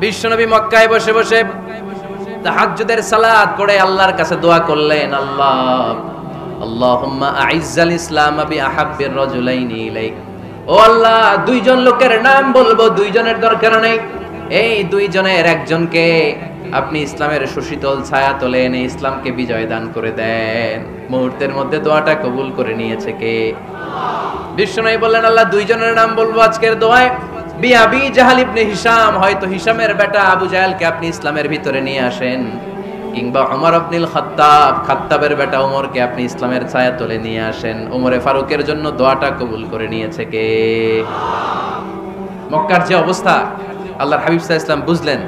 বিশ্বনবী মক্কায় বসে বসে তাহাজ্জুদের সালাত করে আল্লাহর কাছে দোয়া করলেন, আল্লাহুম্মা আইজ্জাল ইসলাম বিআহাব্বির রাজুলাইনি ইলাইক। ও আল্লাহ, দুইজন লোকের নাম বলবো, দুইজনের দরকার নেই, এই দুইজনের একজনকে আপনি ইসলামের সুশীতল ছায়া তলে এনে ইসলামকে বিজয় দান করে দেন। মুহূর্তের মধ্যে দোয়াটা কবুল করে নিয়েছে কে? বিশ্বনবী বললেন, আল্লাহ, দুইজনের নাম বলবো আজকের দোয়ায়। আবি জাহাল ইবনে হিশাম, হয়তো হিশামের বেটা আবু জাহেলকে আপনি ইসলামের ভিতরে নিয়ে আসেন, কিংবা ওমর ইবনুল খাত্তাব, খাত্তাবের বেটা ওমরকে আপনি ইসলামের ছায়া তলে নিয়ে আসেন। ওমরে ফারুকের জন্য দোয়াটা কবুল করে নিয়েছে কে? মক্কার যে অবস্থা, আল্লাহর হাবিব সাল্লাল্লাহু আলাইহি ওয়াসাল্লাম বুঝলেন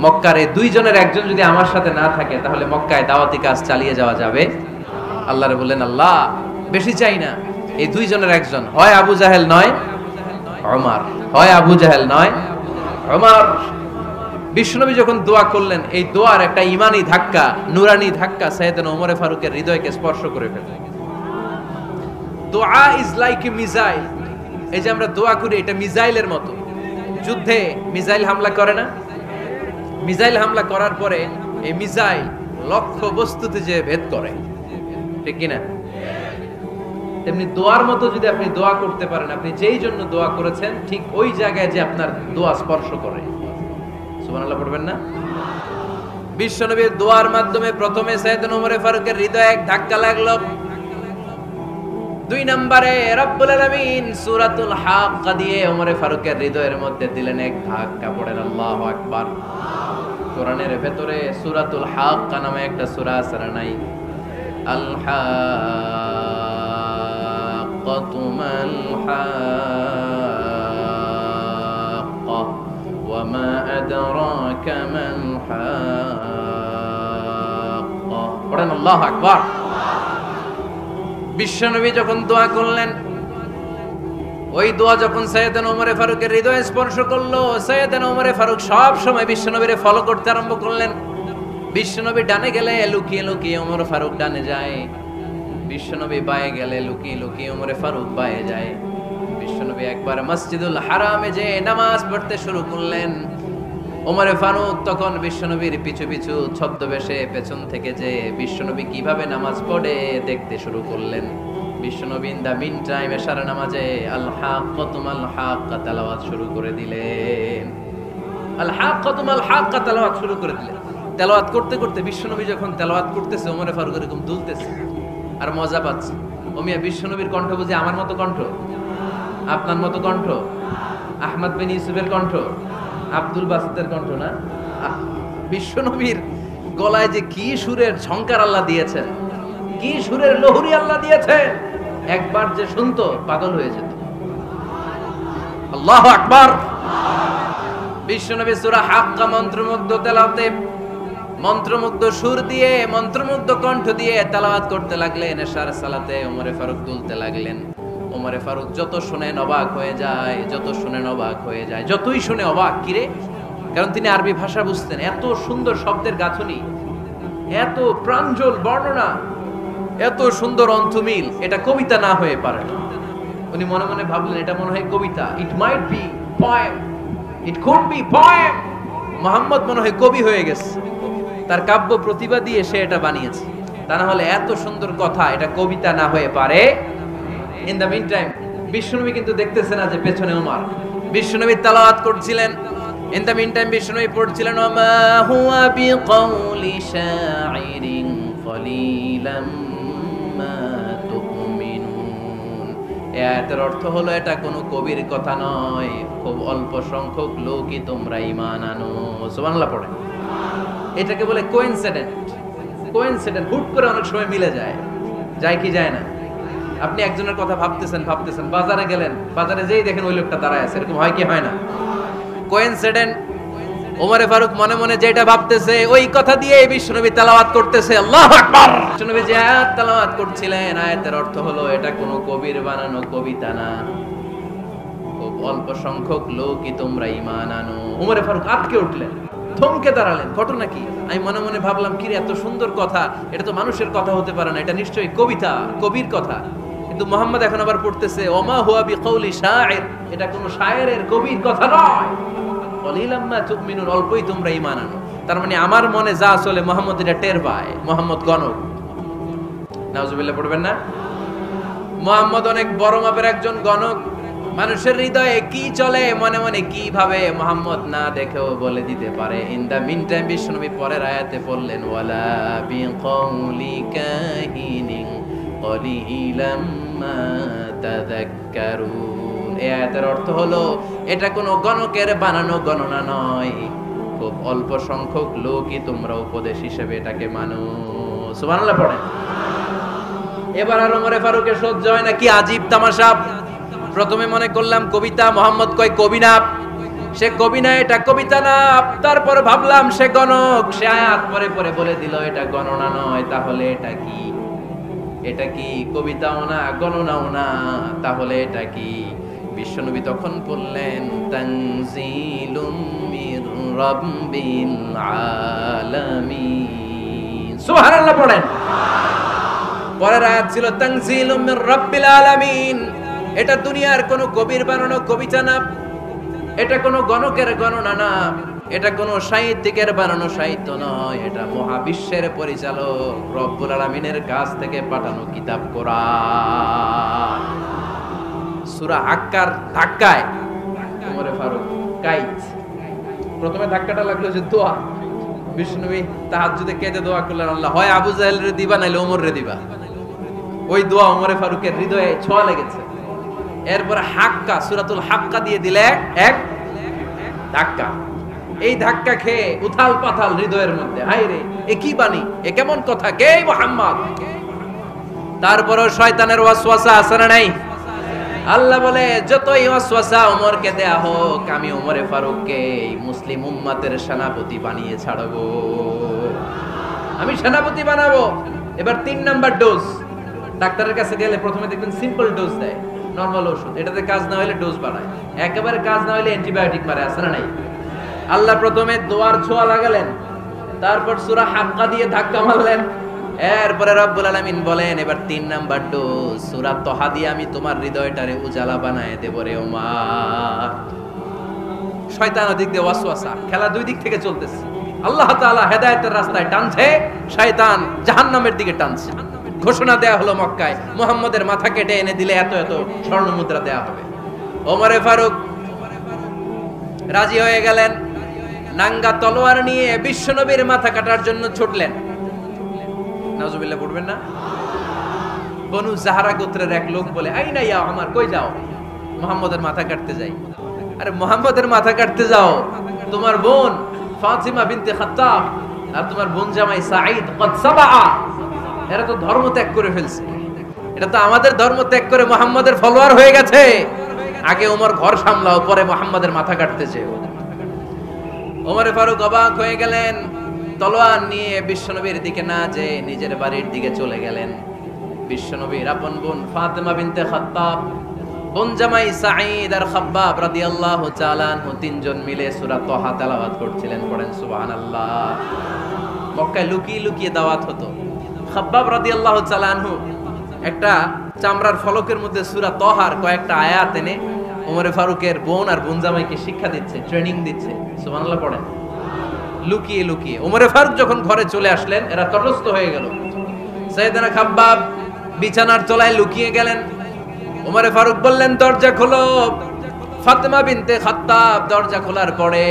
মক্কার এই দুইজনের একজন যদি আমার সাথে না থাকে তাহলে মক্কায় দাওয়াতি কাজ চালিয়ে যাওয়া যাবে। আল্লাহরে বললেন, আল্লাহ, বেশি চাই না, এই দুইজনের একজন, হয় আবু জাহেল নয় ওমর, হয় আবু জাহেল নয় ওমর। বিশ্বনবী যখন দোয়া করলেন, এই দোয়ার একটা ঈমানি ধাক্কা, নুরানি ধাক্কা সাইয়েদনা ওমরে ফারুকের হৃদয়কে স্পর্শ করে ফেলল। দোয়া ইজ লাইক এ মিসাইল। এই যে আমরা দোয়া করি, এটা মিসাইলের মতো। যুদ্ধে মিসাইল হামলা করে না? মিসাইল হামলা করার পরে এই মিসাইল লক্ষ্য বস্তুতে যে ভেদ করে, ঠিক কিনা? তেমনি দোয়ার মতো যদি আপনি দোয়া করতে পারেন, আপনি যেই জন্য দোয়া করেছেন ঠিক ওই জায়গায় যে আপনার দোয়া স্পর্শ করে। সুবহানাল্লাহ পড়বেন না? বিশ্বনবীর দোয়ার মাধ্যমে প্রথমে সাইয়েদনা ওমর ফারুকের হৃদয়ে এক ধাক্কা লাগলো। দুই নম্বরে রব্বুল আলামিন সূরাতুল হাক্কা দিয়ে ওমর ফারুকের হৃদয়ের মধ্যে দিলেন এক ধাক্কা। পড়েন আল্লাহু আকবার। কোরআনের ভেতরে সূরাতুল হাক্কা নামে একটা সূরা আছে না নাই? আল হাক্কাতু মাল হাক্কা ওয়া মা আদরাকা মাল হাক্কা। পড়েন আল্লাহু আকবার। বিশ্বনবী যখন দোয়া করলেন, ওই দোয়া যখন সাইয়েদনা ওমর ফারুকের হৃদয়ে স্পর্শ করলো, সাইয়েদনা ওমর ফারুক সব সময় বিশ্বনবীরে ফলো করতে আরম্ভ করলেন। বিশ্বনবী ডানে গেলে লুকিয়ে লুকিয়ে ওমর ফারুক ডানে যায়, বিশ্বনবী বায়ে গেলে লুকিয়ে লুকিয়ে ওমর ফারুক বায়ে যায়। বিশ্বনবী একবার মসজিদুল হারামে যে নামাজ পড়তে শুরু করলেন, ওমর ফারুক তখন বিশ্বনবীর পিছু পিছু ছদ্মবেশে পেছন থেকে যে বিশ্বনবী কিভাবে নামাজ পড়ে দেখতে শুরু করলেন। বিশ্বনবী ইন দা মিন টাইম এশার নামাজে আল হাক্কাতু মাল হাক্কা তেলাওয়াত শুরু করে দিলেন। আল হাক্কাতু মাল হাক্কা তেলাওয়াত শুরু করে দিলেন। তেলাওয়াত করতে করতে বিশ্বনবী যখন তেলাওয়াত করতেছে, ওমর ফারুক এরকম দুলতেছে আর মজা পাচ্ছে। ও মিয়া, বিশ্বনবীর কণ্ঠ বুঝি আমার মতো কণ্ঠ, আপনার মতো কণ্ঠ, আহমদ বিন ইউসুফের কণ্ঠ, আব্দুল বাসিতের কণ্ঠ না? বিশ্বনবীর গলায় যে কি সুরের ঝংকার আল্লাহ দিয়েছেন, কি সুরের লহরী আল্লাহ দিয়েছেন, একবার যে শুনতো পাগল হয়ে যেত। আল্লাহু আকবার। বিশ্বনবী সূরা হাক্কা মন্ত্রমুগ্ধ তেলাওয়াতে, মন্ত্রমুগ্ধ সুর দিয়ে, মন্ত্রমুগ্ধ কণ্ঠ দিয়ে তেলাওয়াত করতে লাগলেন। এশার সালাতে ওমর ফারুক দুলতে লাগলেন। ওমর ফারুক যত শুনেন অবাক হয়ে যায়, যত শুনেন অবাক হয়ে যায়, যতই শুনে অবাক। কিরে? কারণ তিনি আরবি ভাষা বুঝতেন। এত সুন্দর শব্দের গাঁথনি, এত প্রাঞ্জল বর্ণনা, এত সুন্দর অন্তমিল, এটা কবিতা না হয়ে পারে না। উনি মনে মনে ভাবলেন, এটা মনে হয় কবিতা। It might be poem, it could be poem. Muhammad মনে হয় কবি হয়ে গেছে, তার কাব্য প্রতিভা দিয়ে সে এটা বানিয়েছে। তা না হলে এত সুন্দর কথা, এটা কবিতা না হয়ে পারে। ইন দ্য মিন টাইম বিশ্বনবী কিন্তু দেখতেছে না যে পেছনে ওমর। বিশ্বনবী তেলাওয়াত করছিলেন। ইন দ্য মিন টাইম বিশ্বনবী পড়ছিলেন, ওমা হুয়া বিকাউলি শাইরিন কলিলাম মা তুমিনুন। এই আয়াতের অর্থ হলো, এটা কোনো কবির কথা নয়, খুব অল্প সংখ্যক লোকই তোমরা ঈমান আনো। সুবহানাল্লাহ পড়েন। এটাকে বলে কোইনসিডেন্ট। কোইনসিডেন্ট, হুট করে অনেক সময় মিলে যায়। যায় কি যায় না? আপনি একজনের কথা ভাবতেছেন ভাবতেছেন, বাজারে গেলেন, বাজারে যেই দেখেন ওই লোকটা দাঁড়ায় আছে। এরকম হয় কি হয় না? কোইনসিডেন্ট। ওমর ফারুক মনে মনে যেটা ভাবতেছে ওই কথা দিয়ে বিশ্বনবী তেলাওয়াত করতেছে। আল্লাহু আকবার। বিশ্বনবী যে আয়াত তেলাওয়াত করছিলেন, আয়াতের অর্থ হলো, এটা কোনো কবির বানানো কবিতা না, খুব অল্প সংখ্যক লোকই তোমরা ঈমান আনো। ওমর ফারুক আটকে উঠলেন, থমকে দাঁড়ালেন। ঘটনা কি? আমি মনে মনে ভাবলাম, কি রে, এত সুন্দর কথা, এটা তো মানুষের কথা হতে পারে না, এটা নিশ্চয়ই কবিতা, কবির কথা। কিন্তু মুহাম্মদ এখন আবার পড়তেছে, ওমা হুয়া বিকাউলি শাইর, এটা কোনো শায়েরের, কবির কথা নয়। কলিলাম মা তুমিনুন, অল্পই তোমরা ঈমান আনো। তার মানে আমার মনে যা চলে মুহাম্মদ এটা টের পায়, মুহাম্মদ গণক। নাউজুবিল্লাহ পড়বেন না? মুহাম্মদ অনেক বড় মাপের একজন গণক। মানুষের হৃদয়ে কি চলে, মনে মনে কি ভাবে, মুহাম্মদ না দেখেও বলে দিতে পারে। ইন দা মিন টাইম বিশ্বনবী পরের আয়াতে বললেন, ওয়ালা বিকাউলি কাহিনিন কলিলাম মা তাযাক্কারুন। এই আয়াতের অর্থ হলো এটা কোনো গণকের বানানো গণনা নয়, খুব অল্প সংখ্যক লোকই তোমরা উপদেশ হিসেবে এটাকে মানো। সুবহানাল্লাহ পড়েন। এবার আর ওমরে ফারুকের সহ্য হয় না, কি আজীব তামাশা। প্রথমে মনে করলাম কবিতা, মোহাম্মদ কয় কবি না, সে কবি না, এটা কবিতা না। তারপর ভাবলাম সে গণক, সে আয়াত পরে পরে বলে দিল এটা গণনা নয়, তাহলে এটা কি? এটা কি কবিতাও না, গণনাও না, তাহলে এটা কি? বিশ্বনবী তখন বললেন, তানজিলুম মির রাব্বিল আলামিন। সুবহানাল্লাহ পড়েন। পরের আয়াত ছিল তানজিলুম মির রাব্বিল আলামিন। এটা দুনিয়ার কোনো কবির বানানো কবিতা না, এটা কোনো গণকের গণনা না, এটা কোনো সাহিত্যিকের বানানো সাহিত্য নয়, এটা মহাবিশ্বের পরিচালক রব্বুল আলামিনের কাছ থেকে পাঠানো কিতাব কোরআন। সূরা হাক্কার ধাক্কায় ওমরে ফারুক কাইত। প্রথমে ধাক্কাটা লাগলো যে দোয়া। বিষ্ণুবী তাহাজ্জুদে কেঁদে দোয়া করলেন, আল্লাহ হয় আবু জাহেল রে দিবা নাইলে ওমর রে দিবা। ওই দোয়া ওমরে ফারুকের হৃদয়ে ছোঁয়া লেগেছে। এরপর হাক্কা, সূরাতুল হাক্কা দিয়ে দিলে এক ধাক্কা। এই ধাক্কা খেয়ে উথাল পাথাল হৃদয়ের মধ্যে, হায় রে এ কি বাণী, এ কেমন কথা, কে মুহাম্মদ? তারপরও শয়তানের ওয়াসওয়াসা আছে না নাই? আল্লাহ বলে যতই ওয়াসওয়াসা ওমরকে দেয়া হোক, আমি ওমরে ফারুককে মুসলিম উম্মতের সেনাপতি বানিয়ে ছাড়বো, আমি সেনাপতি বানাবো। এবার 3 নাম্বার ডোজ। ডাক্তারের কাছে গেলে প্রথমে দেখবেন সিম্পল ডোজ দেয়, নরমাল ওষুধ, এটাতে কাজ না হলে ডোজ বাড়ায়, একেবারে কাজ না হলে অ্যান্টিবায়োটিক মারে, আছে না নাই? আল্লাহ প্রথমে দোয়ার ছোঁয়া লাগালেন, তারপর সূরা হাক্কা দিয়ে ধাক্কা মারলেন, এরপরে রব্বুল আলামিন বলেন এবার 3 নাম্বার ডোজ সূরা তহা দিয়ে আমি তোমার হৃদয়টারে উজালা বানায় দেব রে ওমর। শয়তান ওদিক দিয়ে ওয়াসওয়াসা, খেলা দুই দিক থেকে চলতেছে। আল্লাহ তাআলা হেদায়েতের রাস্তায় টানছে, শয়তান জাহান্নামের দিকে টানছে। ঘোষণা দেয়া হলো মক্কায়, মুহাম্মদের মাথা কেটে এনে দিলে এত এত স্বর্ণ মুদ্রা দেয়া হবে। ওমরে ফারুক রাজি হয়ে গেলেন, নাঙ্গা তলোয়ার নিয়ে বিশ্বনবীর মাথা কাটার জন্য ছুটলেন। নাউজুবিল্লাহ পড়বেন না? বনু জাহরা গোত্রের এক লোক বলে, আইনা ইয়া আমার, কই যাও? মুহাম্মদের মাথা কাটতে যাই। আরে মুহাম্মদের মাথা কাটতে যাও? তোমার বোন ফাতিমা বিনতে খাত্তাব আর তোমার বোন জামাই সাঈদ কদ সাবা, এরা তো ধর্ম ত্যাগ করে ফেলছে, এটা তো আমাদের ধর্ম ত্যাগ করে মুহাম্মদের ফলোয়ার হয়ে গেছে। আগে ওমর ঘর সামলাও, পরে মুহাম্মদের মাথা কাটতে চেয়ে। ওমরে ফারুক অবাক হয়ে গেলেন, তলোয়ার নিয়ে বিশ্বনবীর দিকে না যেয়ে নিজের বাড়ির দিকে চলে গেলেন। বিশ্বনবীর আপন বোন ফাতিমা বিনতে খাত্তাব, বোন জামাই সাঈদ আর খাব্বাব রাদিয়াল্লাহু তাআলা আনহু তিনজন মিলে সূরা তহা তেলাওয়াত করছিলেন। পড়েন সুবহানাল্লাহ। মক্কায় লুকিয়ে লুকিয়ে দাওয়াত হতো। খাব্বাব রাদিয়াল্লাহু তাআলা আনহু একটা চামড়ার ফলকের মধ্যে সূরা তহার কয়েকটা আয়াত এনে ওমরে ফারুকের বোন আর বোন জামাইকে শিক্ষা দিচ্ছে, ট্রেনিং দিচ্ছে। সুবহানাল্লাহ পড়েন। লুকিয়ে লুকিয়ে ওমরে ফারুক যখন ঘরে চলে আসলেন, এরা তটস্থ হয়ে গেল। সাইয়েদনা খাব্বাব বিছানার তলায় লুকিয়ে গেলেন। ওমরে ফারুক বললেন, দরজা খোলো। ফাতেমা বিনতে খাত্তাব দরজা খোলার পরে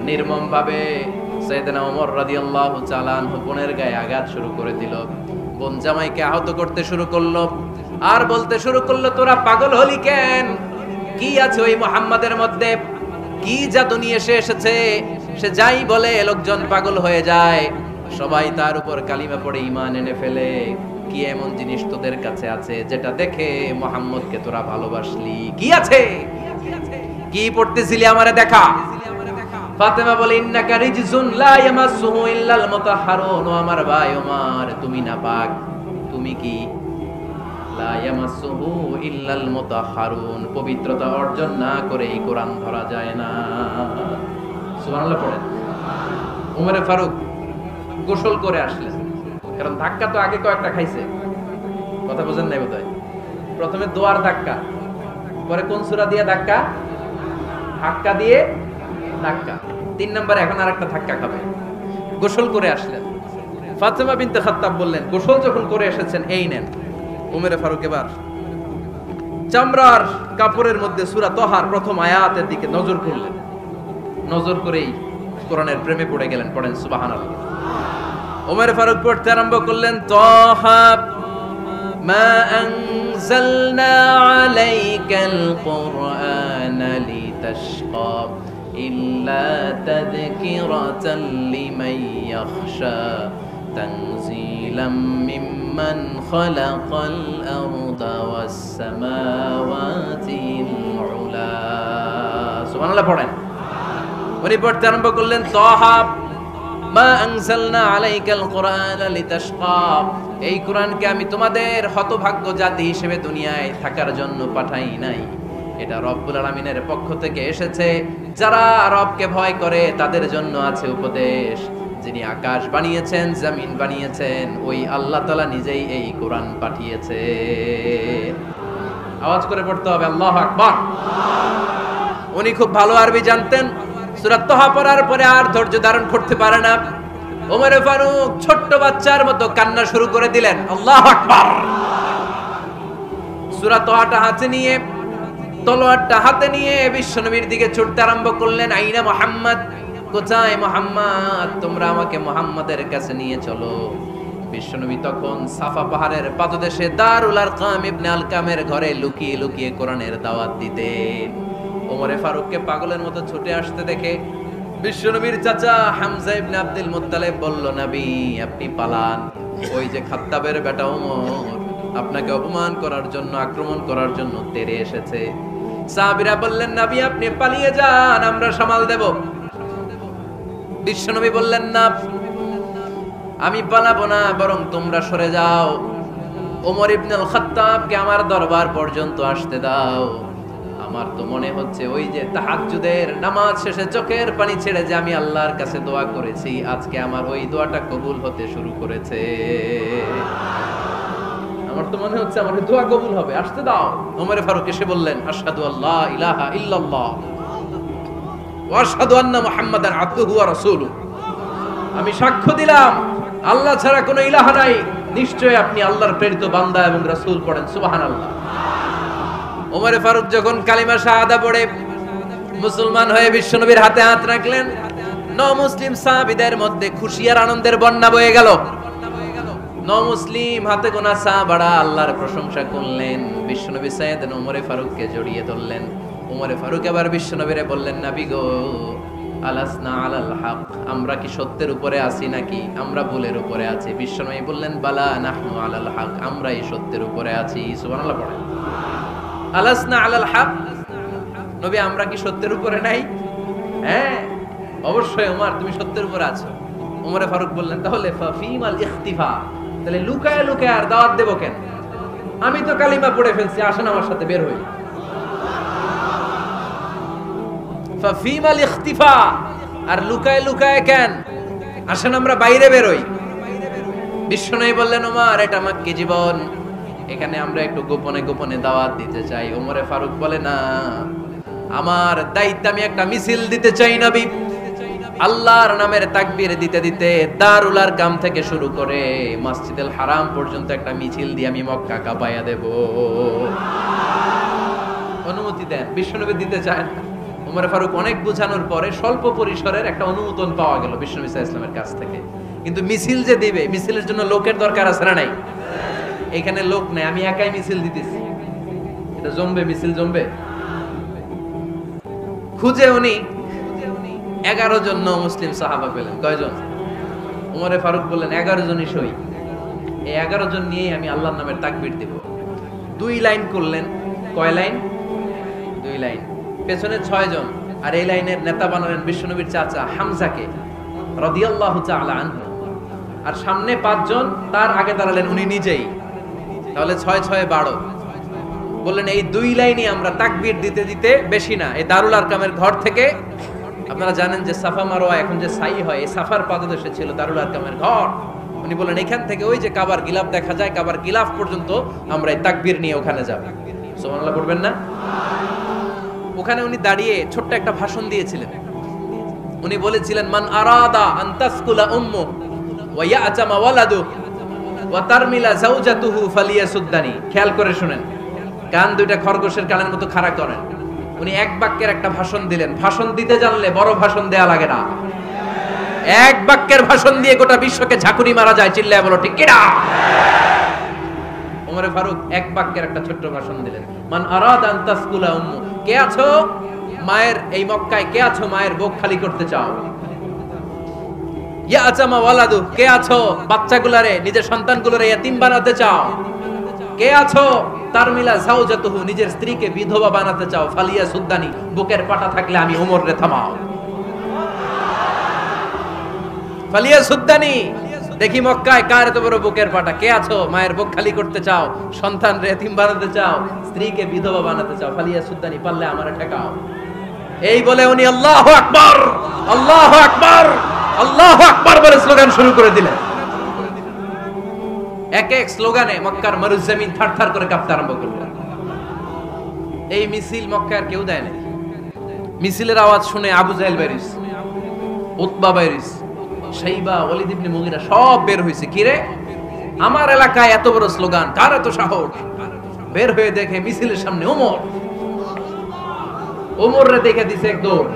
নির্মম ভাবে সাইয়েদনা ওমর রাদিয়াল্লাহু তাআলা আনহু বোনের গায়ে আঘাত শুরু করে দিল। বোন জামাইকে আহত করতে শুরু করলো আর বলতে শুরু করলো, তোরা পাগল হলি কেন? কি আছে ওই মুহাম্মাদের মধ্যে? কি জাদু নিয়ে সে এসেছে? সে যাই বলে লোকজন পাগল হয়ে যায়, সবাই তার উপর কালিমা পড়ে ঈমান এনে ফেলে। কি এমন জিনিস তোদের কাছে আছে যেটা দেখে মুহাম্মদকে তোরা ভালোবাসলি? কি আছে? কি পড়তেছিলি আমারে দেখা। ফাতেমা বলে, ইন্নাকা রিজসুন লা ইয়ামাসসুহু ইল্লাল মুতাহহারুন। ও আমার ভাই ওমর, তুমি নাপাক। তুমি কি? লা ইয়ামাসসুহু ইল্লাল মুতাহহারুন, পবিত্রতা অর্জন না করে এই কোরআন ধরা যায় না। সুবহানাল্লাহ পড়েন। ওমরে ফারুক গোসল করে আসলেন, কারণ ধাক্কা তো আগে কয়েকটা খাইছে। কথা বুঝেন নাই বোধহয়? প্রথমে দোয়ার ধাক্কা, পরে কোন সূরা দিয়ে ধাক্কা? হাক্কা দিয়ে ধাক্কা। 3 নম্বরে এখন আরেকটা ধাক্কা খাবে। গোসল করে আসলেন, ফাতেমা বিনতে খাত্তাব বললেন, গোসল যখন করে এসেছেন এই নেন। ওমরে ফারুক এবার চামড়ার কাপড়ের মধ্যে সূরা তহার প্রথম আয়াতের দিকে নজর করলেন, নজর করেই কোরআনের প্রেমে পড়ে গেলেন। পড়েন সুবহানাল্লাহ। ওমরে ফারুক পড়তে আরম্ভ করলেন, তহা মা আনজালনা আলাইকাল কুরআনা লিতাশকা ইল্লা তাযকিরাতাল লিমান ইয়াখশা তানজিলাম মিম্মান খালাকাল আরদা ওয়াস সামাওয়াতিল উলা। সুবহানাল্লাহ পড়েন। উনি পড়তে আরম্ভ করলেন, তহা মা আনজালনা আলাইকাল কুরআনা লিতাশকা, এই কোরআনকে আমি তোমাদের হতভাগ্য জাতি হিসেবে দুনিয়ায় থাকার জন্য পাঠাই নাই। এটা রব্বুল আলামিনের পক্ষ থেকে এসেছে। যারা রবকে ভয় করে তাদের জন্য আছে উপদেশ। যিনি আকাশ বানিয়েছেন, জমিন বানিয়েছেন, ওই আল্লাহ তাআলা নিজেই এই কোরআন পাঠিয়েছে। আওয়াজ করে পড়তে হবে আল্লাহু আকবার। উনি খুব ভালো আরবি জানতেন। সূরা তহা পড়ার পরে আর ধৈর্য ধারণ করতে পারে না। ওমরে ফারুক ছোট্ট বাচ্চার মতো কান্না শুরু করে দিলেন। আল্লাহু আকবার। সূরা তহাটা হাতে নিয়ে, তলোয়ারটা হাতে নিয়ে বিশ্বনবীর দিকে ছুটতে আরম্ভ করলেন। আইনা মুহাম্মদ, কোথায় মুহাম্মদ? তোমরা আমাকে মুহাম্মাদের কাছে নিয়ে চলো। বিশ্বনবী তখন সাফা পাহাড়ের পাদদেশে দারুল আরকাম ইবনে আলকামের ঘরে লুকিয়ে লুকিয়ে কোরআনের দাওয়াত দিতেন। ওমরে ফারুককে পাগলের মতো ছুটে আসতে দেখে বিশ্বনবীর চাচা হামজা ইবনে আব্দুল মুত্তালিব বলল, নবী আপনি পালান। ওই যে খাত্তাবের বেটা ওমর আপনাকে অপমান করার জন্য, আক্রমণ করার জন্য তেড়ে এসেছে। সাহাবীরা বললেন, নবী আপনি পালিয়ে যান, আমরা সামাল দেব। বিশ্বনবী বললেন, না আমি পালাবো না, বরং তোমরা সরে যাও। ওমর ইবনে আল খাত্তাবকে আমার দরবার পর্যন্ত আসতে দাও। আমার তো মনে হচ্ছে ওই যে তাহাজ্জুদের নামাজ শেষে চোখের পানি ছেড়ে যে আমি আল্লাহর কাছে দোয়া করেছি, আজকে আমার ওই দোয়াটা কবুল হতে শুরু করেছে। আমার তো মনে হচ্ছে আমার দোয়া কবুল হবে, আসতে দাও। ওমর ফারুক এসে বললেন, আশহাদু আল্লা ইলাহা ইল্লাল্লাহ ওয়া আশহাদু আন্না মুহাম্মাদান আবদুহু ওয়া রাসূলুহু, আমি সাক্ষ্য দিলাম আল্লাহ ছাড়া কোনো ইলাহ নাই, নিশ্চয় আপনি আল্লাহর প্রেরিত বান্দা এবং রাসূল। পড়েন সুবহানাল্লাহ। ওমর ফারুক যখন কালিমা শাহাদা পড়ে মুসলমান হয়ে বিশ্বনবীর হাতে হাত রাখলেন, নমুসলিম সাহাবীদের মধ্যে খুশি আর আনন্দের বন্যা বয়ে গেল। নমুসলিম হাতে গোনা সাহাবারা আল্লাহর প্রশংসা করলেন। বিশ্বনবী সাইয়েদনা ওমর ফারুককে জড়িয়ে ধরলেন। ওমর ফারুক আবার বিশ্বনবীরে বললেন, নবী গো, আলাসনা আলাল হক, আমরা কি সত্যের উপরে আছি নাকি আমরা ভুলের উপরে আছি? বিশ্বনবী বললেন, বালা নাহনু আলাল হক, আমরাই সত্যের উপরে আছি। সুবহানাল্লাহ পড়েন। আলাসনা আলাল হক, নবী আমরা কি সত্যের উপরে নাই? হ্যাঁ অবশ্যই ওমর, তুমি সত্যের উপরে আছো। ওমর ফারুক বললেন, তাহলে ফাফিমাল ইখতিফা, তাহলে লুকায় লুকায় আর দাওয়াত দেব কেন? আমি তো কালিমা পড়ে ফেলছি, আসেন আমার সাথে বের হই। ফাফিমাল ইখতিফা, আর লুকায় লুকায় কেন? আসেন আমরা বাইরে বের হই। বিশ্বনবী বললেন, ওমর এটা মাক্কি জীবন, এখানে আমরা একটু গোপনে গোপনে দাওয়াত দিতে চাই। ওমরে ফারুক বলে, না, আমার দায়িত্ব, আমি একটা মিছিল দিতে চাই নবী। আল্লাহর নামের তাকবীর দিতে দিতে দারুল আরকাম থেকে শুরু করে মসজিদুল হারাম পর্যন্ত একটা মিছিল দিয়ে আমি মক্কা কাঁপাইয়া দেব। অনুমতি দেন। বিশ্বনবী দিতে চায় না। ওমর ফারুক অনেক বোঝানোর পরে স্বল্প পরিসরের একটা অনুমোদন পাওয়া গেল বিশ্বনবী সাল্লাল্লাহু আলাইহি ওয়াসাল্লামের কাছ থেকে। কিন্তু মিছিল যে দিবে, মিছিলের জন্য লোকের দরকার আছে না নাই? এখানে লোক নাই, আমি একাই মিছিল দিতেছি, এটা জমবে, মিছিল জমবে। খুঁজে উনি 11 জন মুসলিম সাহাবা পেলেন। কয়জন? ওমরে ফারুক বললেন, 11 জনই সই। এই 11 জন নিয়েই আমি আল্লাহর নামের তাকবীর দেব। 2 লাইন করলেন। কয় লাইন? 2 লাইন। পেছনে 6 জন, আর এই লাইনের নেতা বানালেন বিশ্বনবীর চাচা হামজাকে রাদিয়াল্লাহু তাআলা আনহু। আর সামনে 5 জন, তার আগে দাঁড়ালেন উনি নিজেই। তাহলে 6 6 12। বললেন এই 2 লাইনই আমরা তাকবীর দিতে দিতে, বেশি না, এই দারুল আরকামের ঘর থেকে, আপনারা জানেন যে সাফা মারওয়া এখন যে সাই হয়, এই সাফার পাদদেশে ছিল দারুল আরকামের ঘর। উনি বললেন এখান থেকে ওই যে কাবার গিলাফ দেখা যায়, কাবার গিলাফ পর্যন্ত আমরা এই তাকবীর নিয়ে ওখানে যাব। সুবহানাল্লাহ পড়বেন না? ওখানে উনি দাঁড়িয়ে ছোট্ট একটা ভাষণ দিয়েছিলেন। উনি বলেছিলেন, মান আরাদা আন তাসকুলা উম্মু ওয়া ইয়াতামা ওয়ালাদু ওয়া তারমিলা যাওজাতুহু ফালিয়াসুদ্দানি। খেয়াল করে শুনেন, কান দুইটা খরগোশের কানের মতো খাড়া করেন। উনি এক বাক্যের একটা ভাষণ দিলেন। ভাষণ দিতে জানলে বড় ভাষণ দেয়া লাগে না, এক বাক্যের ভাষণ দিয়ে গোটা বিশ্বকে ঝাঁকুনি মারা যায়। চিল্লায় বলো ঠিক কিনা? ওমরে ফারুক এক বাক্যের একটা ছোট্ট ভাষণ দিলেন, মান আরাদা আন তাসকুলা উম্মু, কে আছো মায়ের এই মক্কায়, কে আছো মায়ের বুক খালি করতে চাও? ইয়াতামা ওয়ালাদু, কে আছো বাচ্চাগুলারে, নিজের সন্তানগুলোরে ইয়াতিম বানাতে চাও? কে আছো তারমিলা যাওজাতুহু, নিজের স্ত্রীকে বিধবা বানাতে চাও? ফালিয়া সুদ্দানি, বুকের পাটা থাকলে আমি ওমর রে থামাও। ফালিয়া সুদ্দানি, দেখি মক্কায় কার এত বড় বুকের পাটা। কে আছো মায়ের বুক খালি করতে চাও, সন্তান রে এতিম বানাতে চাও, স্ত্রীকে বিধবা বানাতে চাও? ফালিয়া সুদ্দানি, পারলে আমারে ঠেকাও। এই বলে উনি আল্লাহু আকবার, আল্লাহু আকবার, আল্লাহু আকবার বলে স্লোগান শুরু করে দিলেন। এক এক স্লোগানে মক্কার মরুজমিন থারথার করে কাঁপতে আরম্ভ করল। এই মিছিল মক্কার কেউ দেয় না। মিছিলের আওয়াজ শুনে আবু জাহেল বাইরিস, উতবা বাইরিস, শাইবা, ওয়ালিদ ইবনে মুগিরা সব বের হইছে। কি রে, আমার এলাকায় এত বড় স্লোগান, কার এত সাহস? বের হয়ে দেখে মিছিলের সামনে ওমর। ওমর রে দেখে দিছে এক দৌড়,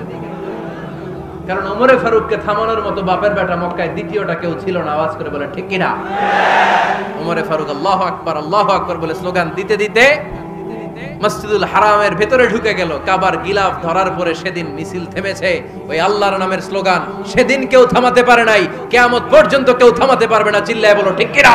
কারণ ওমরে ফারুককে থামানোর মতো বাপের বেটা মক্কায় দ্বিতীয়টা কেউ ছিল না। আওয়াজ করে বলে ঠিক কিনা? ওমরে ফারুক আল্লাহু আকবার, আল্লাহু আকবার বলে স্লোগান দিতে দিতে মসজিদুল হারামের ভেতরে ঢুকে গেল। কাবার গিলাফ ধরার পরে সেদিন মিছিল থেমেছে। ওই আল্লাহর নামের স্লোগান সেদিন কেউ থামাতে পারে নাই, কিয়ামত পর্যন্ত কেউ থামাতে পারবে না। চিল্লায় বলো ঠিক কিনা?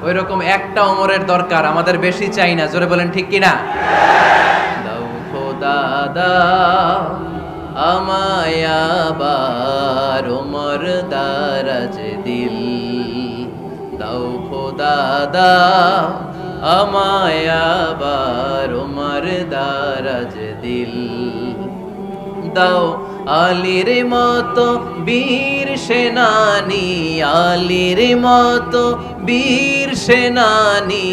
ওইরকম একটা ওমরের দরকার, আমাদের বেশি চাই না। জোরে বলেন ঠিক কিনা? দাও খোদা দাও আমায় আবার ওমর দারাজ দিল, দাও খোদা দাও আমায় আবার ওমর দারাজ দিল, দাও আলীর মতো বীর সেনানি, আলীর মতো বীর সেনানি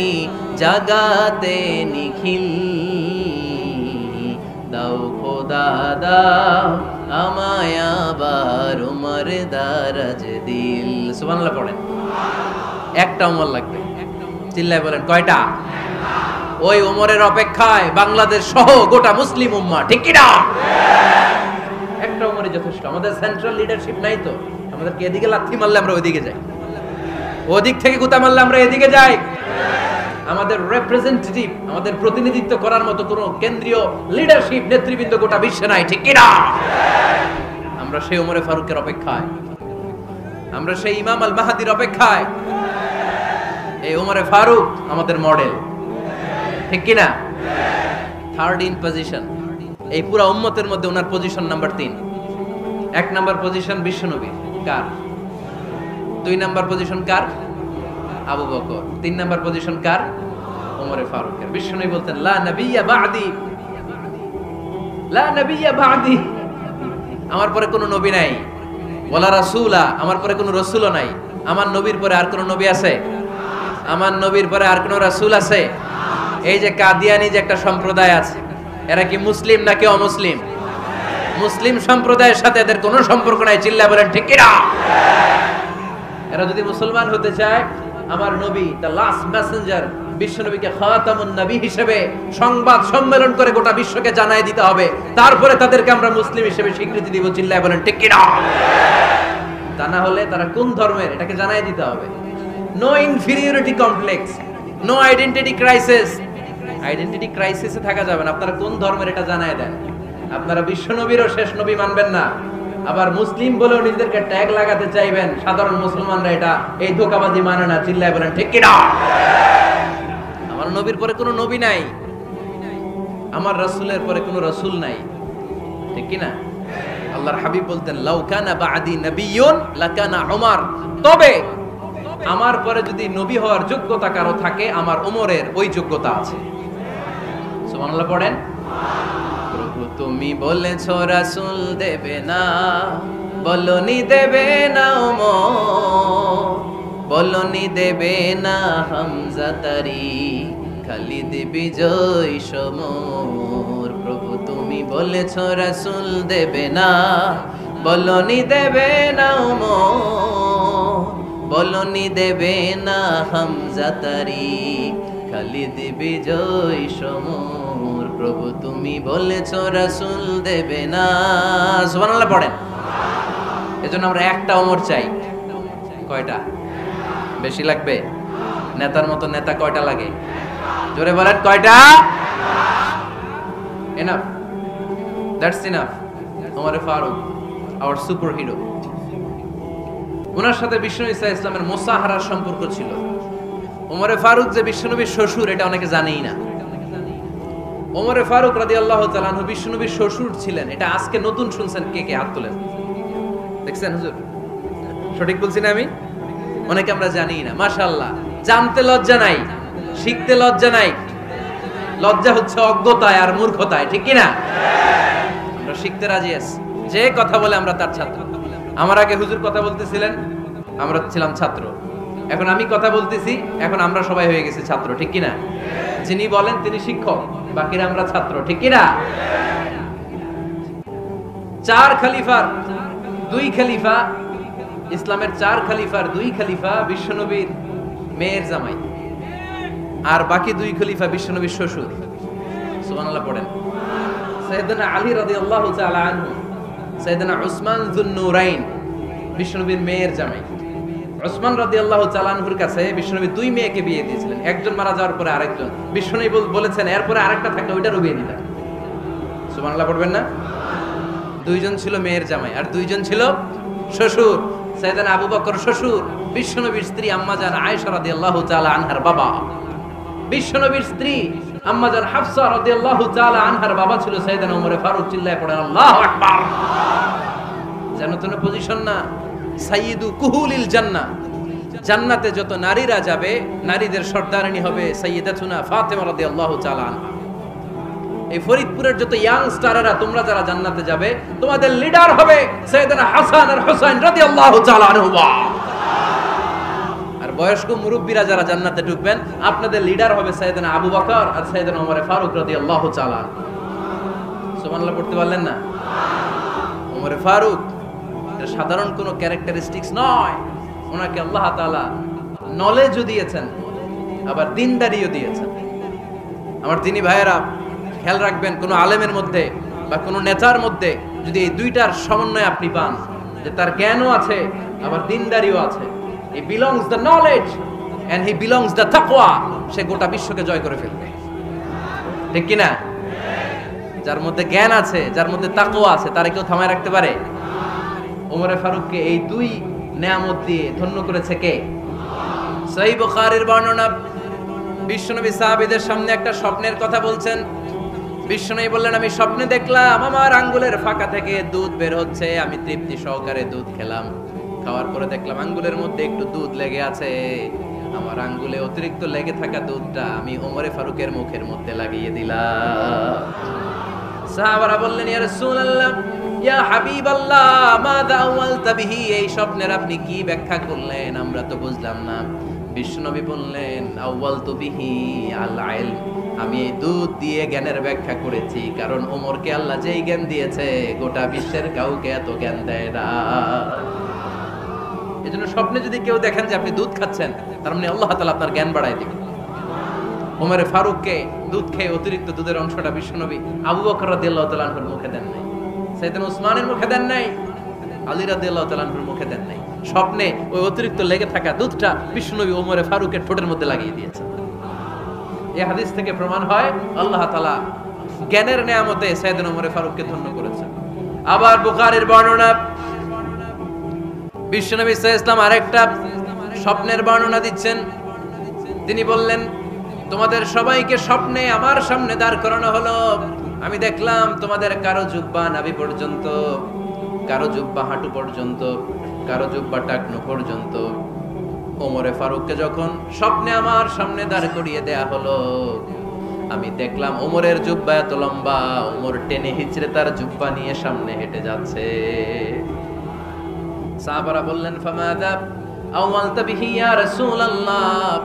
জাগাতে নিখিল, দাও খোদা দাও আমায় আবার ওমর দারাজ দিল। সুবহানাল্লাহ পড়েন। একটা ওমর লাগবে। চিল্লায় বলেন কয়টা? ওই ওমরের অপেক্ষায় বাংলাদেশ সহ গোটা মুসলিম উম্মাহ, ঠিক কি না? একটা ওমরে যথেষ্ট। আমাদের সেন্ট্রাল লিডারশিপ নাই তো, আমাদেরকে এদিকে লাথি মারলে আমরা ওইদিকে যাই, ওদিক থেকে গুতা মারলে আমরা এদিকে যাই। আমাদের রিপ্রেজেন্টেটিভ, আমাদের প্রতিনিধিত্ব করার মতো কোনো কেন্দ্রীয় লিডারশিপ নেতৃবৃন্দ গোটা বিশ্বে নাই, ঠিক কি না? আমরা সেই ওমরে ফারুকের অপেক্ষায়, আমরা সেই ইমাম আল মাহদির অপেক্ষায়। এই ওমরে ফারুক আমাদের মডেল, ঠিক কি না? থার্ড ইন পজিশন এই পুরা উম্মতের মধ্যে ওনার পজিশন নাম্বার 3। 1 নাম্বার পজিশন বিশ্বনবী, কার? 2 নাম্বার পজিশন কার? আবু বকর। 3 নাম্বার পজিশন কার? ওমরে ফারুকের। বিশ্বনবী বলতেন লা নবিয়্যা বা'দি, লা নবিয়্যা বা'দি, আমার পরে কোনো নবী নাই। ওয়ালা রাসূলা, আমার পরে কোনো রাসূলও নাই। আমার নবীর পরে আর কোনো নবী আছে? আমার নবীর পরে আর কোনো রাসূল আছে? এই যে কাদিয়ানি যে একটা সম্প্রদায় আছে, এরা কি মুসলিম নাকি অমুসলিম? মুসলিম সম্প্রদায়ের সাথে এদের কোনো সম্পর্ক নাই। চিল্লা বলেন ঠিক কি না? এরা যদি মুসলমান হতে চায়, আমার নবী দ্য লাস্ট মেসেঞ্জার বিশ্বনবীকে খাতামুন নবী হিসেবে সংবাদ সম্মেলন করে গোটা বিশ্বকে জানাই দিতে হবে, তারপরে তাদেরকে আমরা মুসলিম হিসেবে স্বীকৃতি দিব। চিল্লায় বলেন ঠিক কি না? তা না হলে তারা কোন ধর্মের এটাকে জানাই দিতে হবে। No inferiority complex, no identity crisis. Identity ক্রাইসিসে থাকা যাবে না। আপনারা কোন ধর্মের এটা জানায় দেন। আপনারা বিশ্ব নবীরও শেষ নবী মানবেন না, আবার মুসলিম বলেও নিজেদেরকে ট্যাগ লাগাতে চাইবেন। সাধারণ মুসলমানরা এটা এই ধোঁকাবাজি মানে না। চিল্লায় বলেন ঠিক কি না? আমার নবীর পরে কোনো নবী নাই, আমার রাসূলের পরে কোনো রাসূল নাই, ঠিক কি না? আল্লাহর হাবিব বলতেন লাউ কানা বা'দি নাবিয়্যুন লাকানা উমর, তবে আমার পরে যদি নবী হওয়ার যোগ্যতা কারো থাকে আমার ওমরের ওই যোগ্যতা আছে। সুবহানাল্লাহ পড়েন। প্রভু তুমি বলেছো রাসূল দেবে না, বলনি দেবে না ওমর, বলনি দেবে না হামজা তারি, খালিদ বিজয় সমর। প্রভু তুমি বলেছো রাসূল দেবে না, বলনি দেবে না ওমর, বলনি দেবে না হামজা তারি, খালিদ বিজয় সমর। প্রভু তুমি বলেছো রাসূল দেবে না। সুবহানাল্লাহ পড়েন। এজন্য আমরা একটা ওমর চাই। কয়টা? বেশি লাগবে? নেতার মতো নেতা কয়টা লাগে? জোরে বলেন কয়টা? Enough, that's enough. Omar Faruk our super hero. ওনার সাথে বিশ্বনবী সাল্লাল্লাহু আলাইহি ওয়াসাল্লামের মুসাহারার সম্পর্ক ছিল। ওমর ফারুক যে বিশ্বনবীর শ্বশুর এটা অনেকে জানেই না। ওমর ফারুক রাদিয়াল্লাহু তাআলা আনহু বিশ্বনবীর শ্বশুর ছিলেন, এটা আজকে নতুন শুনছেন। কে কে হাত তোলেন? দেখছেন হুজুর? সঠিক বলছি না আমি? অনেকে আমরা জানি না। মাশাআল্লাহ, জানতে লজ্জা নাই, শিখতে লজ্জা নাই। লজ্জা হচ্ছে অজ্ঞতায় আর মূর্খতায়, ঠিক কি না? আমরা শিখতে রাজি আছি। যে কথা বলে আমরা তার ছাত্র। আমার আগে হুজুর কথা বলতেছিলেন, আমরা ছিলাম ছাত্র। এখন আমি কথা বলতেছি, এখন আমরা সবাই হয়ে গেছি ছাত্র, ঠিক কি না? যিনি বলেন তিনি শিক্ষক, বাকিরা আমরা ছাত্র, ঠিক কি না? চার খলিফার দুই খলিফা, ইসলামের চার খলিফার দুই খলিফা বিশ্বনবীর মেয়ের জামাই, আর বাকি দুই খলিফা বিশ্বনবীর শ্বশুর। সুবহানাল্লাহ পড়েন। সাইয়েদনা আলী রাদিয়াল্লাহু তাআলা আনহু, সাইয়েদনা উসমান যুন-নূরাইন বিশ্বনবীর মেয়ের জামাই। উসমান রাদিয়াল্লাহু তাআলা আনহুর কাছে বিশ্বনবী দুই মেয়েকে বিয়ে দিয়েছিলেন। একজন মারা যাওয়ার পরে আরেকজন। বিশ্বনবী বলেছেন এরপরে আরেকটা থাকলে ওইটারও বিয়ে দিতেন। সুবহানাল্লাহ পড়বেন না? দুইজন ছিল মেয়ের জামাই আর দুইজন ছিল শ্বশুর। সাইয়েদনা আবু বকর শ্বশুর, বিশ্বনবীর স্ত্রী আম্মাজান আয়েশা রাদিয়াল্লাহু তাআলা আনহার বাবা। বিশ্বনবীর স্ত্রী আম্মাজান হাফসা রাদিয়াল্লাহু তাআলা আনহার বাবা ছিল সাইয়েদনা ওমর ফারুক। চিল্লায় পড়েন আল্লাহু আকবার। জানো তো না পজিশন না? সাইয়্যিদু কুহুলিল জান্নাহ। জান্নাতে যত নারীরা যাবে, নারীদের সর্দারিনী হবে সাইয়্যিদাতুনা ফাতেমা রাদিয়াল্লাহু তাআলা আনহা। এই ফরিদপুরের যত ইয়াং স্টারেরা তোমরা যারা জান্নাতে যাবে, তোমাদের লিডার হবে সাইয়েদনা হাসান আর হুসাইন রাদিয়াল্লাহু তাআলা আনহুমা। আর বয়স্ক মুরব্বীরা যারা জান্নাতে ঢুকবেন, আপনাদের লিডার হবে সাইয়েদনা আবু বকর আর সাইয়েদনা ওমর ফারুক রাদিয়াল্লাহু তাআলা। সুবহানাল্লাহ পড়তে পারলেন না? ওমর ফারুক এটা সাধারণ কোনো ক্যারেক্টারিস্টিক্স নয়। ওনাকে আল্লাহ তাআলা নলেজও দিয়েছেন, আবার দিনদারিও দিয়েছেন। আমার দিনী ভাইয়েরা খেয়াল রাখবেন, কোনো আলেমের মধ্যে বা কোনো নেতার মধ্যে যদি এই দুইটার সমন্বয় আপনি পান, যে তার জ্ঞানও আছে আবার দিনদারিও আছে, he belongs the knowledge and he belongs the taqwa, সে গোটা বিশ্বকে জয় করে ফেলবে, ঠিক কি না? যার মধ্যে জ্ঞান আছে, যার মধ্যে তাকওয়া আছে, তারে কেউ থামায় রাখতে পারে? ওমর ফারুককে এই দুই নেয়ামত দিয়ে ধন্য করেছে কে? সহিহ বুখারীর বর্ণনা, বিশ্বনবী সাহাবীদের সামনে একটা স্বপ্নের কথা বলছেন। বিশ্বনবী বললেন, আমি স্বপ্নে দেখলাম আমার আঙ্গুলের ফাঁকা থেকে দুধ বের হচ্ছে, আমি তৃপ্তি সহকারে দুধ খেলাম। খাওয়ার পরে দেখলাম আঙ্গুলের মধ্যে একটু দুধ লেগে আছে। আমার আঙ্গুলে অতিরিক্ত লেগে থাকা দুধটা আমি ওমর ফারুকের মুখের মধ্যে লাগিয়ে দিলাম। সাহাবারা বললেন, ইয়া রাসূলুল্লাহ, ইয়া হাবিবাল্লাহ, মাযা আওয়ালতা বিহি, এই স্বপ্নের আপনি কি ব্যাখ্যা করলেন? আমরা তো বুঝলাম না। বিশ্বনবী বললেন, আওয়ালতু বিহি আল ইলম, আমি এই দুধ দিয়ে জ্ঞানের ব্যাখ্যা করেছি, কারণ ওমরকে আল্লাহ যেই জ্ঞান দিয়েছে গোটা বিশ্বের কাউকে এত জ্ঞান দেয় না। এজন্য স্বপ্নে যদি কেউ দেখেন যে আপনি দুধ খাচ্ছেন, তার মানে আল্লাহ তাআলা আপনার জ্ঞান বাড়ায় দিবেন। ওমর ফারুককে দুধ খেয়ে অতিরিক্ত দুধের অংশটা বিশ্বনবী আবু বকর রাদিয়াল্লাহু তাআলা আনহুর মুখে দেন নাই, সাইয়েদনা উসমানের মুখে দেন নাই, আলী রাদিয়াল্লাহু তাআলা আনহুর মুখে দেন নাই। স্বপ্নে ওই অতিরিক্ত লেগে থাকা দুধটা বিশ্বনবী ওমর ফারুকের ঠোঁটের মধ্যে লাগিয়ে দিয়েছেন। এই হাদিস থেকে প্রমাণ হয় আল্লাহ তাআলা জ্ঞানের নেয়ামতে সাইয়েদনা ওমর ফারুককে ধন্য করেছেন। আবার বুখারীর বর্ণনা, বিশ্বনবী সাল্লাল্লাহু আলাইহি ওয়াসাল্লাম আরেকটা স্বপ্নের বর্ণনা দিচ্ছেন। তিনি বললেন, তোমাদের সবাইকে স্বপ্নে আমার সামনে দাঁড় করানো হলো। আমি দেখলাম তোমাদের কারো জুব্বা নাভি পর্যন্ত, কারো জুব্বা হাঁটু পর্যন্ত, কারো জুব্বা টাকনো পর্যন্ত। ওমরে ফারুককে যখন স্বপ্নে আমার সামনে দাঁড় করিয়ে দেয়া হলো, আমি দেখলাম ওমরের জুব্বা এত লম্বা, ওমর টেনে হিচড়ে তার জুব্বা নিয়ে সামনে হেঁটে যাচ্ছে। সাহাবারা বললেন, ফামাদা আওয়ালতা বিহি ইয়া রাসূলুল্লাহ,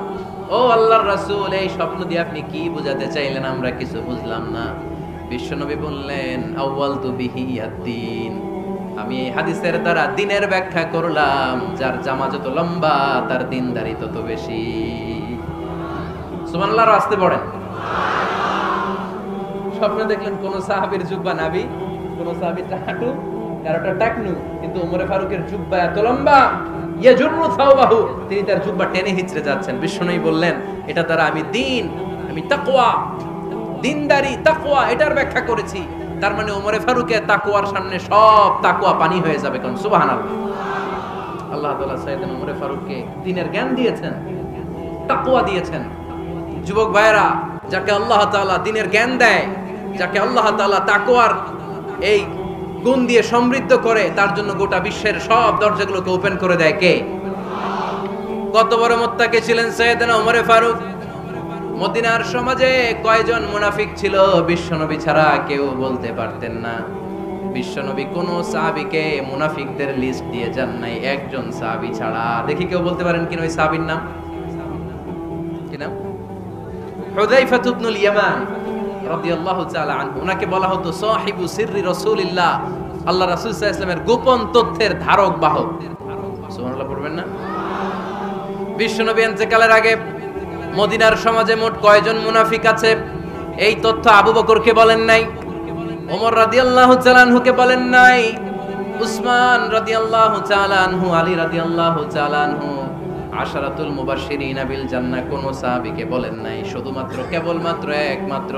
ও আল্লাহর রাসূল, এই স্বপ্ন দিয়ে আপনি কি বোঝাতে চাইলেন? আমরা কিছু বুঝলাম না। বিশ্বনবী বললেন, আওয়ালতু বিহি আদ-দ্বীন, আমি এই হাদিসের দ্বারা দ্বীনের ব্যাখ্যা করলাম, যার জামা যত লম্বা তার দ্বীনদারি তত বেশি। সুবহানাল্লাহ, আসতে পড়েন। স্বপ্নে দেখলেন কোন সাহাবীর জুব্বা নাবি, কোন সাহাবীর হাঁটু, কারোটা টাকনু, কিন্তু ওমরে ফারুকের জুব্বা এত লম্বা, ইয়াজুরু সাওবাহু, তিনি তার জুব্বা টেনে হিচড়ে যাচ্ছেন। বিশ্বনবী বললেন, এটা দ্বারা আমি দ্বীন, আমি তাকওয়া, দ্বীনদারি, তাকওয়া এটার ব্যাখ্যা করেছি। তার মানে ওমরে ফারুকের তাকওয়ার সামনে সব তাকওয়া পানি হয়ে যাবে। কোন সুবহানাল্লাহ। আল্লাহ তাআলা সাইয়েদনা ওমরে ফারুককে দ্বীনের জ্ঞান দিয়েছেন, তাকওয়া দিয়েছেন। যুবক ভাইরা, যাকে আল্লাহ তাআলা দ্বীনের জ্ঞান দেয়, যাকে আল্লাহ তাআলা তাকওয়ার এই গুণ দিয়ে সমৃদ্ধ করে, তার জন্য গোটা বিশ্বের সব দরজাগুলোকে ওপেন করে দেয় কে? কত বড় মুত্তাকি ছিলেন সাইয়েদনা ওমরে ফারুক। মদিনার সমাজে কয়জন মুনাফিক ছিল বিশ্বনবী ছাড়া কেউ বলতে পারতেন না। বিশ্বনবী কোন সাহাবীকে মুনাফিকদের লিস্ট দিয়ে যান নাই, একজন সাহাবী ছাড়া। দেখি কেউ বলতে পারেন কিনা ওই সাহাবীর নাম? কি নাম? হুযায়ফা ইবনুল ইয়ামান রাদিয়াল্লাহু তাআলা আনহু। ওনাকে বলা হতো সাহিবু সিররি রাসূলিল্লাহ, আল্লাহ রাসূল সাল্লাল্লাহু আলাইহি ওয়াসাল্লামের গোপন তথ্যের ধারক বাহক। সুবহানাল্লাহ পড়বেন না? বিশ্বনবী ইন্তেকালের আগে মদিনার সমাজে মোট কয়জন মুনাফিক আছে, এই তথ্য আবু বকরকে বলেন নাই, ওমর রাদিয়াল্লাহু তাআলা আনহুকে বলেন নাই, উসমান রাদিয়াল্লাহু তাআলা আনহু, আলী রাদিয়াল্লাহু তাআলা আনহু, আশারাতুল মুবাশশিরিনা বিল জান্নাহ কোন সাহাবীকে বলেন নাই। শুধুমাত্র কেবলমাত্র একমাত্র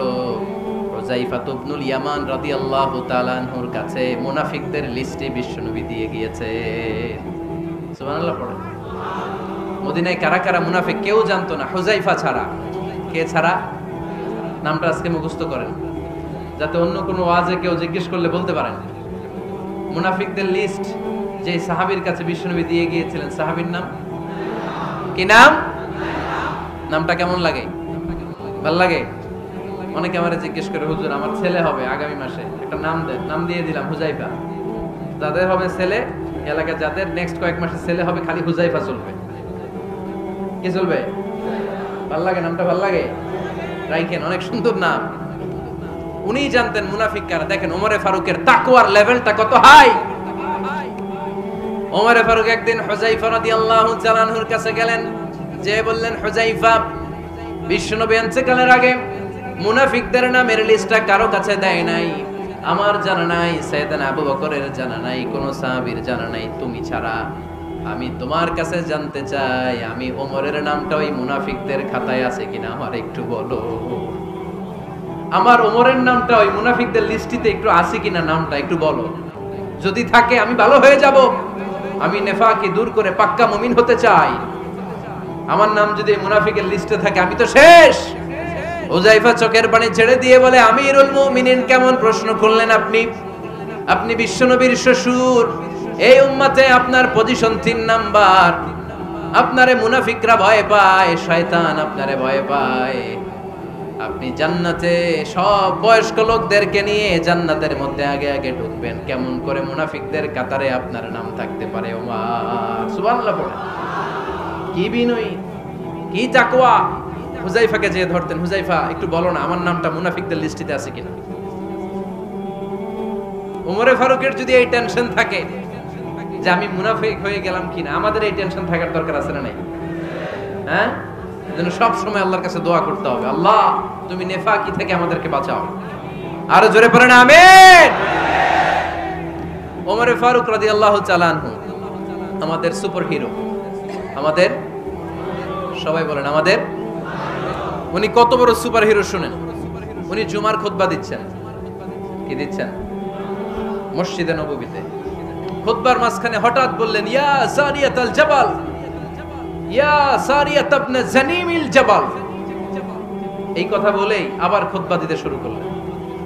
হুযায়ফা ইবনুল ইয়ামান রাদিয়াল্লাহু তাআলা আনহুর কাছে মুনাফিকদের লিস্টে বিশ্বনবী দিয়ে গিয়েছে। সুবহানাল্লাহ পড়েন। মদিনায় কারা কারা মুনাফিক কেউ জানতো না হুযায়ফা ছাড়া। কে ছাড়া? নামটা আজকে মুখস্থ করেন, যাতে অন্য কোনো ওয়াজে কেউ জিজ্ঞেস করলে বলতে পারেন। মুনাফিকদের লিস্ট যে সাহাবীর কাছে বিশ্বনবী দিয়ে গিয়েছিলেন, সাহাবীর নাম কি? নাম? নামটা কেমন লাগে? ভাল লাগে? অনেকে আমারে জিজ্ঞেস করে, হুজুর আমার ছেলে হবে আগামী মাসে, একটা নাম দেন। নাম দিয়ে দিলাম হুযায়ফা। যাদের হবে ছেলে, এলাকায় যাদের নেক্সট কয়েক মাসে ছেলে হবে, খালি হুযায়ফা চলবে। কি চলবে? ভাল লাগে? নামটা ভাল লাগে? রাইখেন, অনেক সুন্দর নাম। উনি জানতেন মুনাফিক কারা। দেখেন ওমরে ফারুকের তাকওয়ার লেভেলটা কত হাই। ওমরে ফারুক একদিন হুযায়ফা রাদিয়াল্লাহু তাআলা আনহুর কাছে গেলেন, যে বললেন, হুযায়ফা, বিশ্বনবী ইন্তেকালের আগে মুনাফিকদের নামের লিস্টটা কারো কাছে দেয় নাই, আমার জানা নাই, সাইয়েদনা আবু বকরের জানা নাই, কোন সাহাবীর জানা নাই, তুমি ছাড়া। আমি তোমার কাছে জানতে চাই, আমি ওমরের নামটা ওই মুনাফিকদের খাতায় আছে কিনা আমার একটু বলো। আমার ওমরের নামটা ওই মুনাফিকদের লিস্টিতে একটু আছে কিনা, নামটা একটু বলো। যদি থাকে আমি ভালো হয়ে যাব, আমি নেফাকি দূর করে পাক্কা মুমিন হতে চাই। আমার নাম যদি মুনাফিকের লিস্টে থাকে আমি তো শেষ। হুযায়ফা চোখের পানি ছেড়ে দিয়ে বলে, আমিরুল মুমিনিন, কেমন প্রশ্ন করলেন আপনি? আপনি বিশ্বনবীর শ্বশুর, এই উম্মতে আপনার পজিশন 3 নাম্বার। আপনারে মুনাফিকরা ভয় পায়, শয়তান আপনারে ভয় পায়। আপনি জান্নাতে সব বয়স্ক লোকদেরকে নিয়ে জান্নাতের মধ্যে আগে আগে ঢুকবেন, কেমন করে মুনাফিকদের কাতারে আপনার নাম থাকতে পারে? ওমর সুবহানাল্লাহ পড়ে। কি বিনয়ী, কি তাকওয়া। হুযায়ফাকে যে ধরতেন, হুযায়ফা একটু বলো না আমার নামটা মুনাফিকদের লিস্টিতে আছে কিনা। ওমরে ফারুকের যদি এই টেনশন থাকে যে আমি মুনাফিক হয়ে গেলাম কিনা, আমাদের এই টেনশন থাকার দরকার আছে না নাই? হ্যাঁ, যেন সব সময় আল্লাহর কাছে দোয়া করতে হবে, আল্লাহ তুমি নেফাকি থেকে আমাদেরকে বাঁচাও। আরো জোরে পড়েন আমিন। ওমর ফারুক রাদিয়াল্লাহু তাআলা আনহু আমাদের সুপার হিরো, আমাদের সবাই বলেন আমাদের। উনি কত বড় সুপার হিরো শুনেন। উনি জুমার খুতবা দিচ্ছেন। কি দিচ্ছেন? মসজিদে নববীতে। খুতবার মাঝখানে হঠাৎ বললেন, ইয়া সারিয়াতাল জাবাল, ইয়া সারিয়াত ইবনে জানিমিল জাবাল। এই কথা বলেই আবার খুতবা দিতে শুরু করলেন।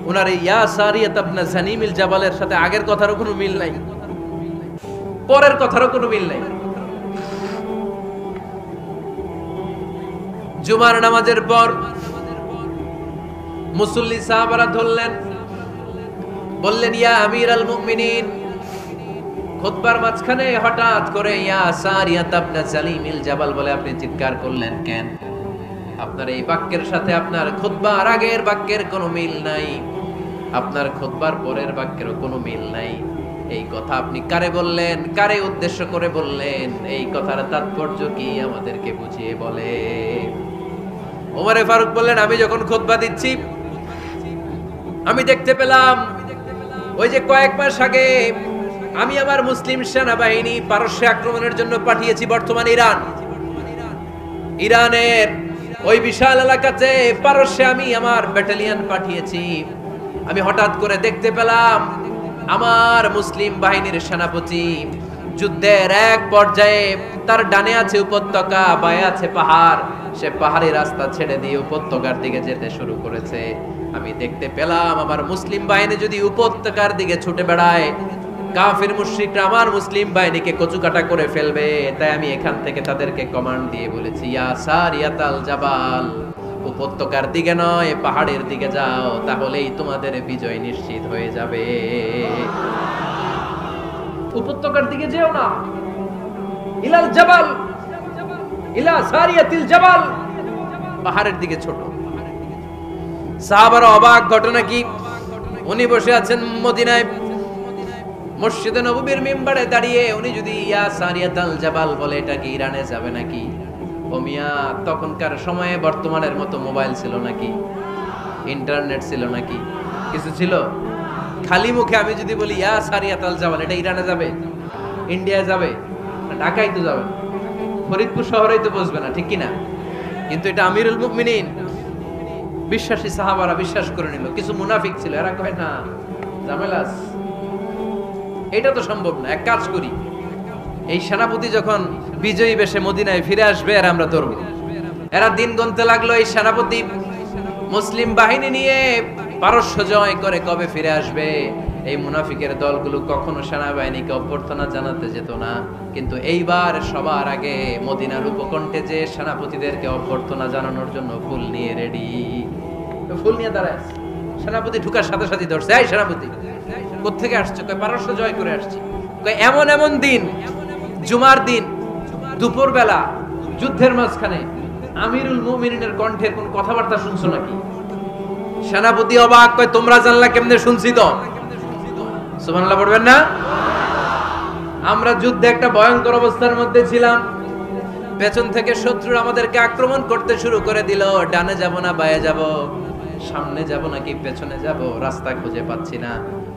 ওনার এই ইয়া সারিয়াত ইবনে জানিমিল জাবালের সাথে আগের কথারও কোনো মিল নাই, পরের কথারও কোনো মিল নাই। জুমার নামাজের পর মুসল্লি সাহাবারা ধরলেন, বললেন ইয়া আমিরাল মুমিনিন। খুতবার মাঝখানে হঠাৎ করে ইয়া সারিয়াত ইবনে সালিমিল জাবাল বলে আপনি চিৎকার করলেন কেন? আপনার এই বাক্যের সাথে আপনার খুতবার আগের বাক্যের কোনো মিল নাই, আপনার খুতবার পরের বাক্যেরও কোনো মিল নাই। এই কথা আপনি কারে বললেন, কারে উদ্দেশ্য করে বললেন? এই কথার তাৎপর্য কি আমাদেরকে বুঝিয়ে বলে। ওমরে ফারুক বললেন, আমি যখন খুতবা দিচ্ছি আমি দেখতে পেলাম ওই যে কয়েক মাস আগে আমি আমার মুসলিম সেনাবাহিনী পারস্যে আক্রমণের জন্য পাঠিয়েছি, বর্তমান ইরানের ওই বিশাল এলাকাতে পারস্যে আমি আমার ব্যাটালিয়ন পাঠিয়েছি। আমি হঠাৎ করে দেখতে পেলাম আমার মুসলিম বাহিনীর সেনাপতি যুদ্ধের এক পর্যায়ে তার ডানে আছে উপত্যকা, বায়ে আছে পাহাড়, সে পাহাড়ি রাস্তা ছেড়ে দিয়ে উপত্যকার দিকে যেতে শুরু করেছে। আমি দেখতে পেলাম আমার মুসলিম বাহিনী যদি উপত্যকার দিকে ছুটে বেড়ায়, কাফির মুশরিকরা আমার মুসলিম বাহিনীকে কচুকাটা করে ফেলবে। তাই আমি এখান থেকে তাদেরকে কমান্ড দিয়ে বলেছি, ইয়া সারিয়াতাল জাবাল, উপত্যকার দিকে নয় পাহাড়ের দিকে যাও, তাহলেই তোমাদের বিজয় নিশ্চিত হয়ে যাবে। উপত্যকার দিকে যেও না, ইলাল জাবাল, ইলা সারিয়াতিল জাবাল, পাহাড়ের দিকে ছোট। সাহাবারা অবাক, ঘটনা কি? উনি বসে আছেন মদিনায় মসজিদে নববীর মিম্বারে দাঁড়িয়ে, উনি যদি ইয়া সারিয়াতাল জাবাল বলে এটা কি ইরানে যাবে নাকি? ও মিয়া, তখনকার সময়ে বর্তমানের মতো মোবাইল ছিল নাকি, ইন্টারনেট ছিল নাকি, কিছু ছিল? খালি মুখে আমি যদি বলি ইয়া সারিয়াতাল জাবাল, এটা ইরানে যাবে, ইন্ডিয়ায় যাবে, ঢাকায় তো যাবে, ফরিদপুর শহরেই তো বসবে না, ঠিক কিনা? কিন্তু এটা আমিরুল মুমিনিন বিশ্বাসী সাহাবারা বিশ্বাস করে নিল। কিছু মুনাফিক ছিল, এরা কয় না ঝামেলাস, এটা তো সম্ভব না। এক কাজ করি, এই সেনাপতি যখন বিজয়ী বেশে মদিনায় ফিরে আসবে আর আমরা ধরবো। এরা দিন গুনতে লাগলো, এই সেনাপতি মুসলিম বাহিনী নিয়ে পারস্য জয় করে কবে ফিরে আসবে। এই মুনাফিকের দলগুলো কখনো সেনাবাহিনীকে অভ্যর্থনা জানাতে যেত না, কিন্তু এইবার সবার আগে মদিনার উপকণ্ঠে যে সেনাপতিদেরকে অভ্যর্থনা জানানোর জন্য ফুল নিয়ে রেডি, ফুল নিয়ে দাঁড়ায়। সেনাপতি ঢুকার সাথে সাথে ধরছে, এই সেনাপতি কোত্থেকে আসছে? কয় পারস্য জয় করে আসছি। কয় এমন এমন দিন, জুমার দিন দুপুর বেলা যুদ্ধের মাঝখানে আমিরুল মুমিনিনের কণ্ঠের কোন কথাবার্তা শুনছো নাকি? সেনাপতি অবাক, কয় তোমরা জানলা কেমনে? শুনছি তো। সুবহানাল্লাহ পড়বেন না? আমরা যুদ্ধে একটা ভয়ঙ্কর অবস্থার মধ্যে ছিলাম, পেছন থেকে শত্রু আমাদেরকে আক্রমণ করতে শুরু করে দিল। ডানে যাব না বায়ে যাব, সামনে যাব নাকি পেছনে যাব, রাস্তা খুঁজে পাচ্ছি না।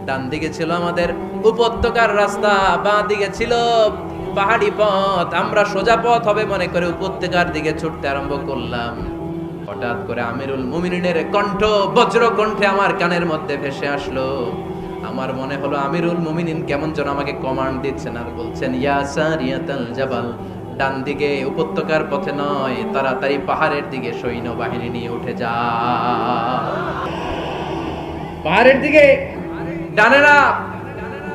ডান দিকে ছিল আমাদের উপত্যকার রাস্তা, বাঁ দিকে ছিল পাহাড়ি পথ। আমরা সোজা পথ হবে মনে করে উপত্যকার দিকে ছুটতে আরম্ভ করলাম। হঠাৎ করে আমিরুল মুমিনিনের কণ্ঠ বজ্র কণ্ঠে আমার কানের মধ্যে ভেসে আসলো। আমার মনে হলো আমিরুল মুমিনিন কেমন যেন আমাকে কমান্ড দিচ্ছেন আর বলছেন, ইয়া সারিয়াতাল জাবাল, ডান দিকে উপত্যকার পথে নয়, তাড়াতাড়ি পাহাড়ের দিকে সৈন্যবাহিনী নিয়ে উঠে যা। পাহাড়ের দিকে, ডানে না,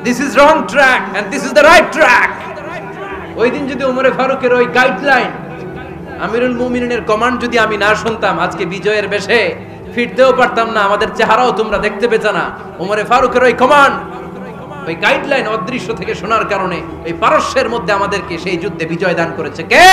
this is wrong track and this is the right track. ওই দিন যদি ওমরে ফারুকের ওই গাইডলাইন, আমিরুল মুমিনিনের কমান্ড যদি আমি না শুনতাম, আজকে বিজয়ের বেশে ফিরতেও পারতাম না, আমাদের চেহারাও তোমরা দেখতে পেত না। ওমরে ফারুকের ওই কমান্ড, ওই গাইডলাইন অদৃশ্য থেকে শোনার কারণে ওই পারস্যের মধ্যে আমাদেরকে সেই যুদ্ধে বিজয় দান করেছে কে?